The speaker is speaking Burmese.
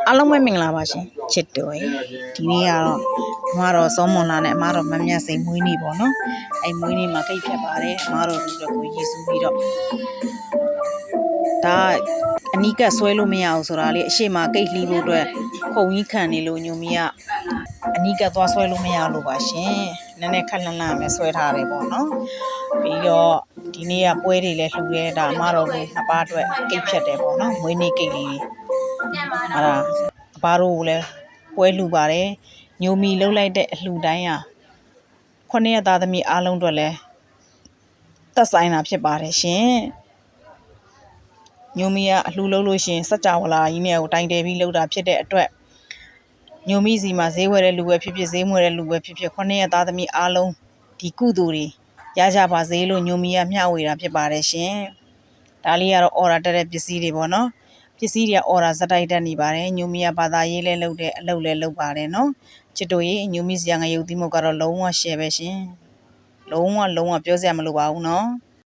အားလုံးပဲမင်္ဂလာပါရှင်ချစ်တို့ဒီနေ့ကတော့အမတော်စောမွန်လာနဲ့အမတော်မမြတ်စိန်မွေးနေ့ပေါ့နော်အဲ့မွေးနေ့မှာကိတ်ဖြတ်ပါတယ်အမတော်တို့ကိုရည်စူးပြီးတော့ဒါအနီးကပ်ဆွဲလို့မရအောင်ဆိုတာလေအရှိမကိတ်လှီးဖို့အတွက်ခုံကြီးခံနေလို့ညိုမီကအနီးကပ်သွားဆွဲလို့မရလို့ပါရှင်နည်းနည်းခက်လန့်လန့်ပဲဆွဲထားတယ်ပေါ့နော်ပြီးတော့ဒီနေ့ကပွဲတွေလည်းလှူရဲဒါအမတော်ကိုနှစ်ပါးအတွက်ကိတ်ဖြတ်တယ်ပေါ့နော်မွေးနေ့ကိတ်လေးအဲ့ဒါအဘတို့ကိုလည်းပွဲလှူပါတယ်ညိုမီလှုပ်လိုက်တဲ့အလှူတိုင်းဟာ9ရက်သားသမီးအားလုံးအတွက်လည်းသက်ဆိုင်တာဖြစ်ပါတယ်ရှင်ညိုမီကအလှူလှုပ်လို့ရှင်စัจ java လာကြီးနဲ့ကိုတိုင်တယ်ပြီးလှုပ်တာဖြစ်တဲ့အတွက်ညိုမီစီမှာဈေးဝယ်တဲ့လူပဲဖြစ်ဖြစ်ဈေးမွေတဲ့လူပဲဖြစ်ဖြစ်9ရက်သားသမီးအားလုံးဒီကုသိုလ်တွေရကြပါစေလို့ညိုမီကမျှဝေတာဖြစ်ပါတယ်ရှင်ဒါလေးကတော့အော်ဒါတက်တဲ့ပစ္စည်းတွေပေါ့နော်ပစ္စည်းတွေကအော်ဒါဇက်တိုက်တက်နေပါတယ်ညိုမီကဘာသာရေးလဲလုပ်တဲ့အလုပ်လဲလုပ်ပါတယ်နော်ချစ်တို့ရေညိုမီစရာငရုတ်သီးမုတ်ကတော့လုံးဝရှယ်ပဲရှင်လုံးဝပြောစရာမလိုပါဘူးနော်